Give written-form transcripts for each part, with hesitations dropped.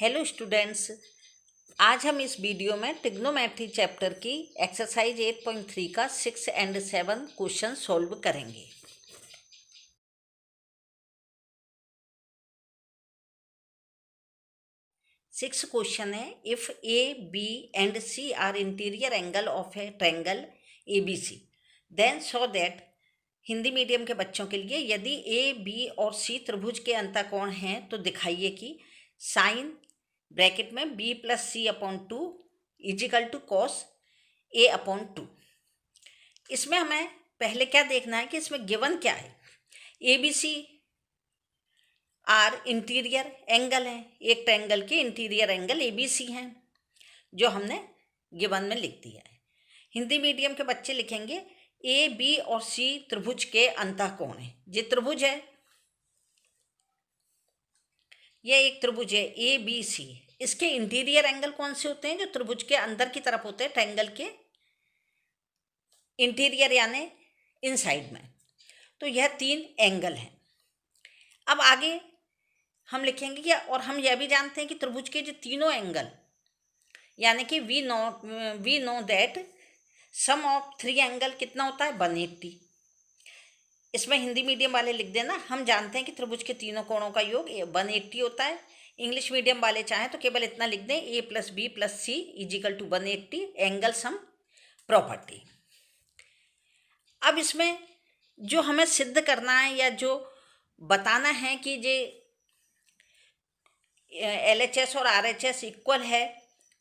Hello students, आज हम इस वीडियो में ट्रिग्नोमेट्री चैप्टर की एक्सरसाइज 8.3 का 6 और 7 क्वेश्चन सॉल्व करेंगे। सिक्स क्वेश्चन है, if A B and C are interior angle of a triangle A B C then show that. Hindi medium के बच्चों के लिए, यदि ए बी और सी त्रिभुज के अंतःकोण हैं तो दिखाइए कि साइन ब्रैकेट में B plus C upon 2 equal to cos A upon 2। इसमें हमें पहले क्या देखना है कि इसमें गिवन क्या है। A B C are interior angle है, एक ट्रायंगल के interior angle A B C हैं जो हमने गिवन में लिख दिया है। हिंदी मीडियम के बच्चे लिखेंगे ए बी और सी त्रिभुज के अंतःकोण है। ये त्रिभुज है, यह एक त्रिभुज है ए बी सी। इसके इंटीरियर एंगल कौन से होते हैं? जो त्रिभुज के अंदर की तरफ होते हैं, ट्रायंगल के इंटीरियर यानी इनसाइड में। तो यह तीन एंगल हैं। अब आगे हम लिखेंगे कि, और हम यह भी जानते हैं कि त्रिभुज के जो तीनों एंगल यानी कि we know that sum of three angle कितना होता है? 180। इसमें हिंदी मीडियम वाले लिख देना, हम जानते हैं कि त्रिभुज के तीनों कोणों का योग 180 होता है। इंग्लिश मीडियम वाले चाहें तो केवल इतना लिख दें, A plus B plus C equal to 180 angle sum property. अब इसमें जो हमें सिद्ध करना है या जो बताना है कि जे LHS और RHS इक्वल है,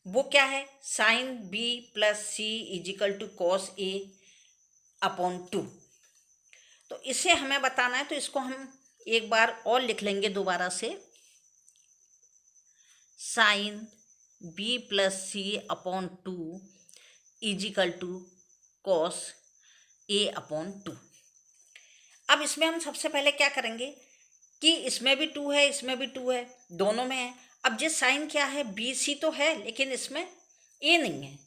वो क्या है? Sine B plus C equal to cos A upon 2। तो इसे हमें बताना है, तो इसको हम एक बार और लिख लेंगे दोबारा से, sine B plus C upon 2 equal to cos A upon 2। अब इसमें हम सबसे पहले क्या करेंगे कि इसमें भी 2 है, इसमें भी 2 है, दोनों में है। अब ये साइन क्या है? बी सी तो है लेकिन इसमें ए नहीं है,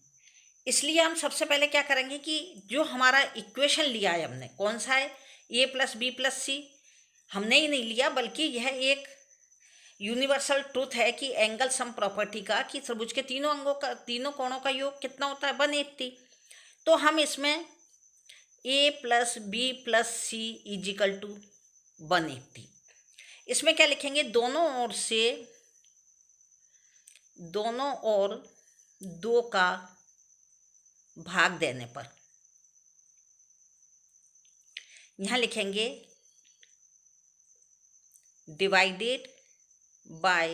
इसलिए हम सबसे पहले क्या करेंगे कि जो हमारा इक्वेशन लिया है हमने, कौन सा है? ए प्लस बी प्लस सी हमने ही नहीं लिया, बल्कि यह एक यूनिवर्सल ट्रूथ है कि एंगल सम प्रॉपर्टी का, कि त्रिभुज के तीनों कोणों का योग कितना होता है? 180। तो हम इसमें A plus B plus C equal to 180, इसमें क्या लिखेंगे? दोनों ओर 2 का भाग देने पर यहां लिखेंगे डिवाइडेड बाय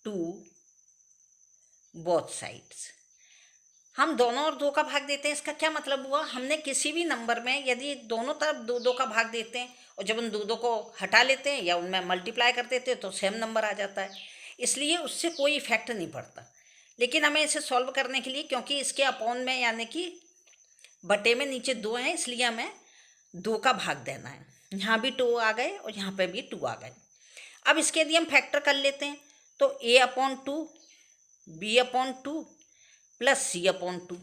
2 बोथ साइड्स। हम दोनों और 2 का भाग देते हैं, इसका क्या मतलब हुआ? हमने किसी भी नंबर में यदि दोनों तरफ 2 का भाग देते हैं और जब हम 2 को हटा लेते हैं या उनमें मल्टीप्लाई कर देते हैं तो सेम नंबर आ जाता है, इसलिए उससे कोई इफेक्ट नहीं पड़ता। लेकिन हमें इसे सॉल्व करने के लिए, क्योंकि इसके अपॉन में यानी कि बटे में नीचे 2 हैं, इसलिए हमें 2 का भाग देना है। यहाँ भी 2 आ गए और यहाँ पे भी 2 आ गए। अब इसके यदि हम फैक्टर कर लेते हैं तो ए upon 2 B upon 2 plus C upon 2,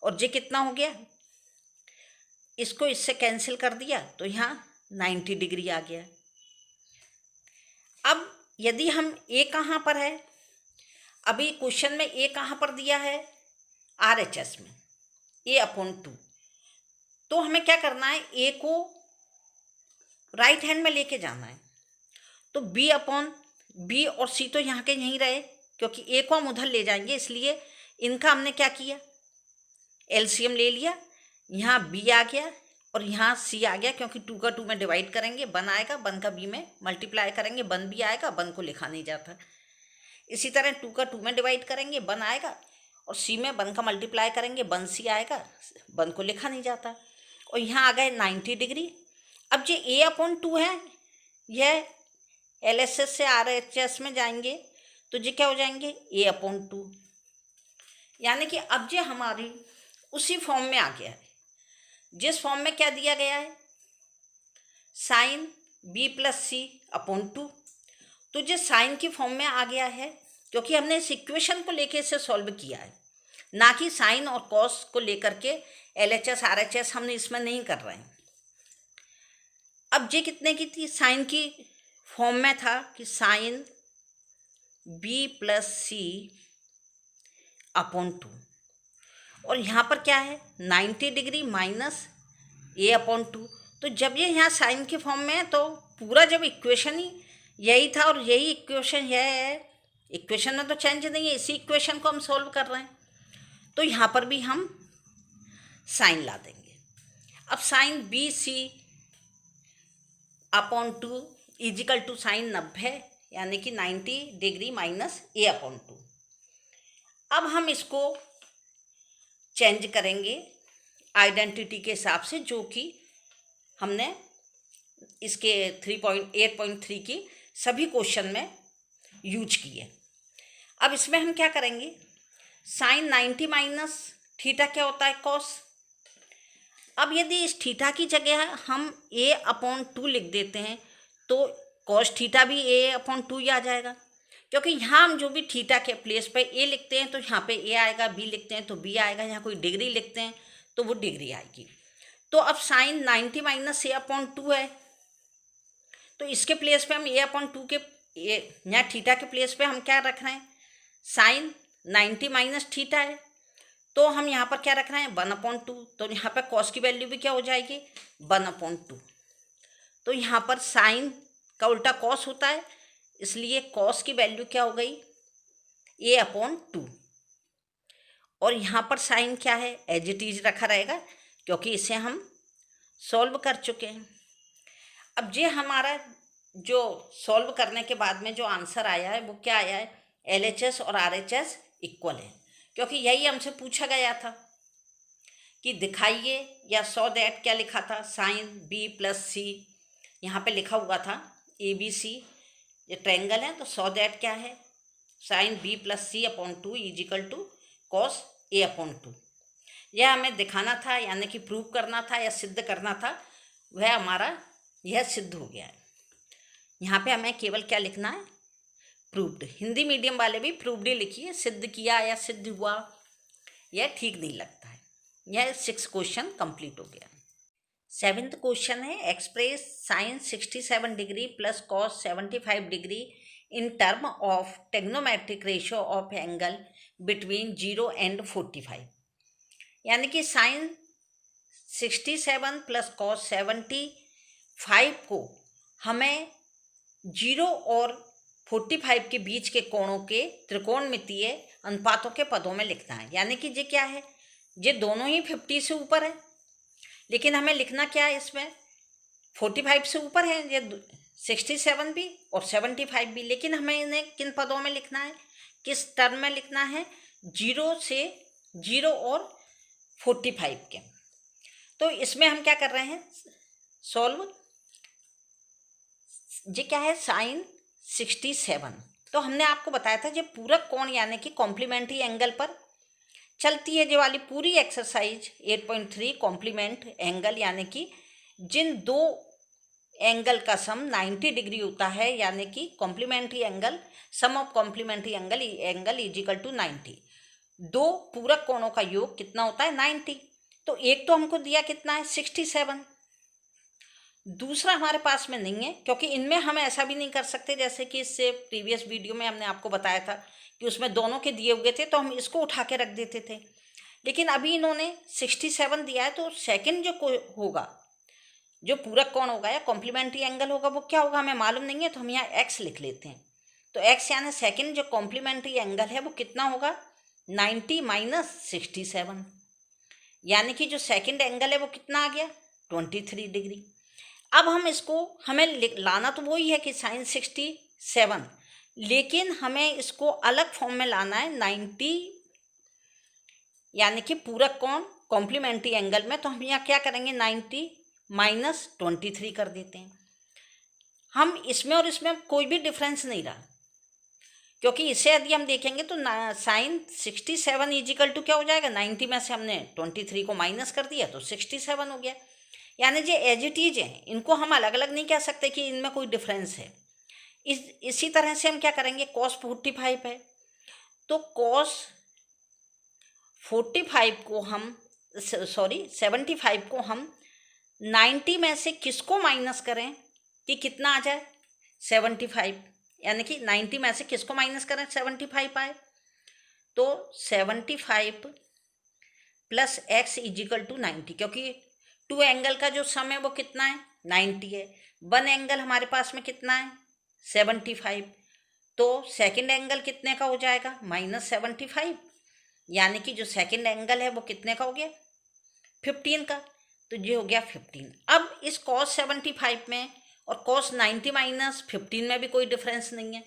और ये कितना हो गया? इसको इससे कैंसिल कर दिया तो यहाँ 90 डिग्री आ गया। अब यदि हम ए कहाँ पर है? अभी क्वेश्चन में ए कहाँ पर दिया है? RHS में ए अपॉन 2। तो हमें क्या करना है? ए को राइट हैंड में लेके जाना है। तो बी अपॉन बी और सी तो यहाँ के यहीं रहे, क्योंकि ए को हम उधर ले जाएंगे, इसलिए इनका हमने क्या किया? LCM ले लिया। यहाँ बी आ गया और यहाँ सी आ गया, क्योंकि 2 का 2 में डिवाइड करेंगे 1 आएगा, 1 का बी में मल्टीप्लाई करेंगे 1 भी आएगा, 1 को लिखा नहीं जाता। इसी तरह 2 का 2 में डिवाइड करेंगे 1 आएगा, और सी में 1 का मल्टीप्लाई करेंगे 1 सी आएगा, 1 को लिखा नहीं जाता। और यहाँ आ गए 90 डिग्री। अब जो ए अपॉन 2 है, यह LHS से RHS में जाएंगे तो ये क्या हो जाएंगे? ए अपॉन 2, यानी कि अब ये हमारी उसी फॉर्म में आ गया है जिस फॉर्म में क्या दिया गया है? Sine B plus C upon 2। तो ये साइन की फॉर्म में आ गया है, क्योंकि हमने इस इक्वेशन को लेके इसे सॉल्व किया है, ना कि साइन और कॉस को लेकर के LHS RHS हमने इसमें नहीं कर रहे हैं। अब ये कितने की थी? साइन की फॉर्म में था कि sign B plus C upon 2। और यहाँ पर क्या है 90 डिग्री माइनस ए अपॉन 2। तो जब ये यहाँ साइन के फॉर्म में है तो पूरा जब इक्वेशन ही यही था और यही इक्वेशन यह है, इक्वेशन में तो चेंज नहीं है, इसी इक्वेशन को हम सॉल्व कर रहे हैं, तो यहाँ पर भी हम साइन ला देंगे। अब sine B C upon 2 equal to sine 90 यानी कि 90 डिग्री माइनस ए अपॉन 2। अब हम इसको चेंज करेंगे आइडेंटिटी के हिसाब से जो कि हमने इसके 8.3 की सभी क्वेश्चन में यूज किए। अब इसमें हम क्या करेंगे, साइन 90 माइनस थीटा क्या होता है कॉस। अब यदि इस थीटा की जगह हम ए अपॉन 2 लिख देते हैं तो कॉस थीटा भी ए अपॉन 2 ही आ जाएगा, क्योंकि यहाँ हम जो भी थीटा के प्लेस पे ए लिखते हैं तो यहाँ पे ए आएगा, बी लिखते हैं तो बी आएगा, यहाँ कोई डिग्री लिखते हैं तो वो डिग्री आएगी। तो अब साइन 90 माइनस ए अपॉन 2 है, तो इसके प्लेस पे हम ए अपॉन 2 के यहाँ थीटा के प्लेस पे हम क्या रख रहे हैं, साइन 90 माइनस थीटा है, तो हम यहाँ पर क्या रख रहे हैं 1/2। तो यहाँ पर कॉस की वैल्यू भी क्या हो जाएगी 1/2। तो यहाँ पर साइन का उल्टा कॉस होता है, इसलिए कॉस की वैल्यू क्या हो गई ए अपॉन 2। और यहाँ पर साइन क्या है एज इट इज रखा रहेगा, क्योंकि इसे हम सॉल्व कर चुके हैं। अब ये हमारा जो सॉल्व करने के बाद में जो आंसर आया है वो क्या आया है, LHS और RHS इक्वल है, क्योंकि यही हमसे पूछा गया था कि दिखाइए, या सो दैट क्या लिखा था, साइन बी प्लस सी यहाँ पे लिखा हुआ था ABC, ये ट्रायंगल है, तो सो दैट क्या है sine B plus C upon 2 equal to cos A upon 2। यह हमें दिखाना था, यानी कि प्रूव करना था या सिद्ध करना था, वह हमारा यह सिद्ध हो गया है। यहाँ पे हमें केवल क्या लिखना है, प्रूव्ड। हिंदी मीडियम वाले भी प्रूव्ड ही लिखिए, सिद्ध किया या सिद्ध हुआ यह ठीक नहीं लगता है। यह 6 क्वेश्चन कंप्लीट हो गया। 7th क्वेश्चन है, express sine 67 degree plus cos 75 degree in term of trigonometric ratio of angle between 0 and 45। यानी कि साइन 67 प्लस कॉस 75 को हमें 0 और 45 के बीच के कोणों के त्रिकोणमितीय अनुपातों के पदों में लिखना है। यानी कि ये क्या है, ये दोनों ही 50 से ऊपर है, लेकिन हमें लिखना क्या है, इसमें 45 से ऊपर है, ये 67 भी और 75 भी, लेकिन हमें इन्हें किन पदों में लिखना है, किस टर्म में लिखना है, 0 और 45 के। तो इसमें हम क्या कर रहे हैं सॉल्व, ये क्या है साइन 67। तो हमने आपको बताया था ये पूरक कोण यानी कि कॉम्प्लीमेंट्री एंगल पर चलती है। ये वाली पूरी एक्सरसाइज 8.3 कॉम्प्लीमेंट एंगल, यानी कि जिन दो एंगल का सम 90 डिग्री होता है, यानी कि complementary angle, sum of complementary angle equal to 90। दो पूरक कोणों का योग कितना होता है 90। तो एक तो हमको दिया कितना है 67, दूसरा हमारे पास में नहीं है, क्योंकि इनमें हम ऐसा भी नहीं कर सकते जैसे कि इससे प्रीवियस वीडियो में हमने आपको बताया था कि उसमें दोनों के दिए हुए थे तो हम इसको उठा के रख देते थे। लेकिन अभी इन्होंने 67 दिया है, तो सेकंड जो होगा, जो पूरक कोण होगा या कॉम्प्लीमेंट्री एंगल होगा वो क्या होगा हमें मालूम नहीं है, तो हम यहाँ x लिख लेते हैं। तो x यानी सेकंड जो कॉम्प्लीमेंट्री एंगल है वो कितना होगा 90 माइनस 67, यानी कि जो सेकंड एंगल है वो कितना आ गया 23 डिग्री। अब हम इसको हमें लाना तो वही है कि साइन 67, लेकिन हमें इसको अलग फॉर्म में लाना है 90, यानी कि पूरक कोण कॉम्प्लीमेंट्री एंगल में। तो हम यहाँ क्या करेंगे 90 माइनस 23 कर देते हैं। हम इसमें और इसमें कोई भी डिफरेंस नहीं रहा, क्योंकि इसे यदि हम देखेंगे तो साइन 67 इजिकल टू क्या हो जाएगा 90 में से हमने 23 को माइनस कर दिया तो 67 हो गया। यानी जो एज इट इज है, इनको हम अलग अलग नहीं कह सकते कि इनमें कोई डिफरेंस है। इसी तरह से हम क्या करेंगे कॉस 45 है, तो कॉस 45 को हम 75 को हम 90 में से किसको माइनस करें कि कितना आ जाए 75। यानी कि 90 में से किसको माइनस करें, 75 आए, तो 75 प्लस x इजिकल टू 90, क्योंकि टू एंगल का जो सम है वो कितना है, 90 है। वन एंगल हमारे पास में कितना है, 75, तो सेकंड एंगल कितने का हो जाएगा, -75, यानी कि जो सेकंड एंगल है वो कितने का हो गया, 15 का, तो ये हो गया 15। अब इस cos 75 में और cos 90 माइनस 15 में भी कोई डिफरेंस नहीं है,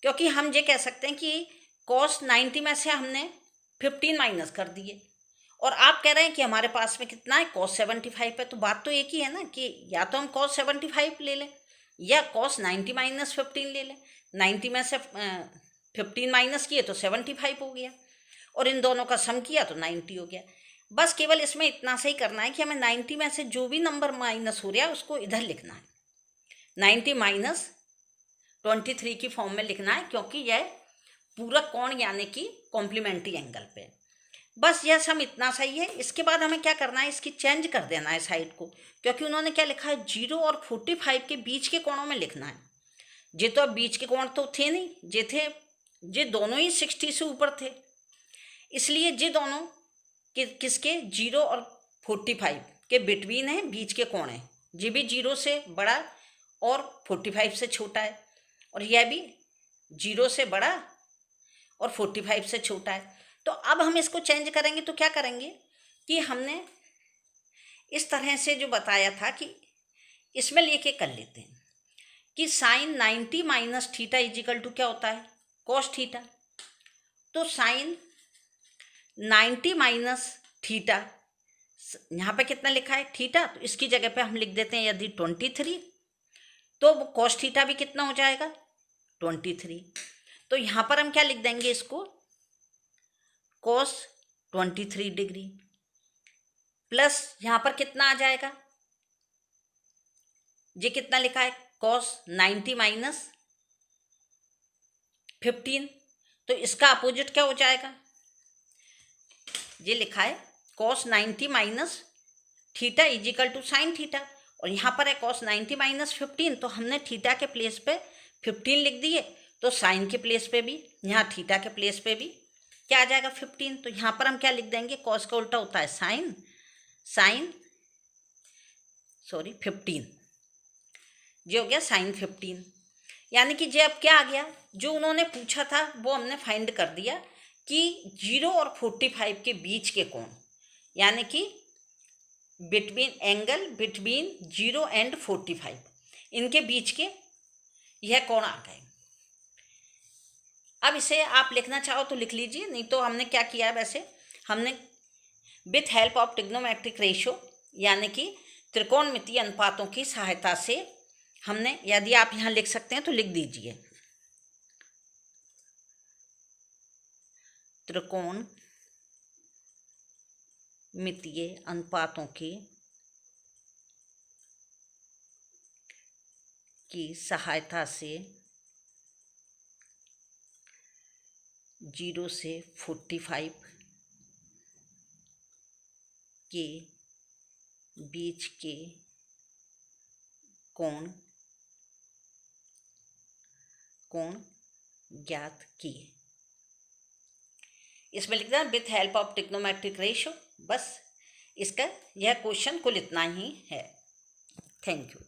क्योंकि हम ये कह सकते हैं कि cos 90 में से हमने 15 माइनस कर दिए, और आप कह रहे हैं कि हमारे पास में कितना है, cos 75 है, तो बात तो एक ही है ना कि या तो हम cos 75 ले लें या cos 90 माइनस 15 ले लें। 90 में से 15 माइनस किए तो 75 हो गया, और इन दोनों का सम किया तो 90 हो गया। बस केवल इसमें इतना सही करना है कि हमें 90 में से जो भी नंबर माइनस हो रहा है उसको इधर लिखना है, 90 माइनस 23 की फॉर्म में लिखना है, क्योंकि यह पूरक कोण यानी कि कॉम्प्लीमेंट्री एंगल पे। बस यह सम इतना सही है। इसके बाद हमें क्या करना है, इसकी चेंज कर देना है साइड को, क्योंकि उन्होंने क्या लिखा है, 0 और 45 के बीच के कोणों में लिखना है। ये तो अब बीच के कोण तो थे नहीं, ये दोनों ही 60 से ऊपर थे, इसलिए ये दोनों किसके, 0 और 45 के बिटवीन है, बीच के कोण है। ये भी 0 से बड़ा और 45 से छोटा है, और यह भी 0 से बड़ा और 45 से छोटा है। तो अब हम इसको चेंज करेंगे तो क्या करेंगे कि हमने इस तरह से जो बताया था कि इसमें लेके कर लेते हैं कि sine 90 minus theta equal to क्या होता है, कॉस थीटा। तो साइन 90 माइनस थीटा, यहाँ पे कितना लिखा है, थीटा, तो इसकी जगह पे हम लिख देते हैं यदि 23, तो कॉस थीटा भी कितना हो जाएगा, 23। तो यहाँ पर हम क्या लिख देंगे इसको, cos 23 डिग्री प्लस यहाँ पर कितना आ जाएगा, ये कितना लिखा है, cos 90 माइनस 15, तो इसका अपोजिट क्या हो जाएगा, ये लिखा है cos 90 minus theta equal to sine theta, और यहाँ पर है cos 90 माइनस 15, तो हमने थीटा के प्लेस पे 15 लिख दिए, तो साइन के प्लेस पे भी, यहाँ थीटा के प्लेस पे भी क्या आ जाएगा, 15। तो यहाँ पर हम क्या लिख देंगे, कॉस का उल्टा होता है साइन 15, जो हो गया साइन 15। यानी कि जे अब क्या आ गया, जो उन्होंने पूछा था वो हमने फाइंड कर दिया कि 0 और 45 के बीच के कोण, यानी कि बिटवीन 0 एंड 45, इनके बीच के यह कोण आ गए। अब इसे आप लिखना चाहो तो लिख लीजिए, नहीं तो हमने क्या किया है, वैसे हमने with help of trigonometric ratio यानी कि त्रिकोणमितीय अनुपातों की सहायता से हमने, यदि आप यहाँ लिख सकते हैं तो लिख दीजिए, त्रिकोणमितीय अनुपातों की सहायता से 0 से 45 के बीच के कोण ज्ञात किए। इसमें लिखना with help of trigonometric ratio. बस इसका यह क्वेश्चन कुल इतना ही है। Thank you.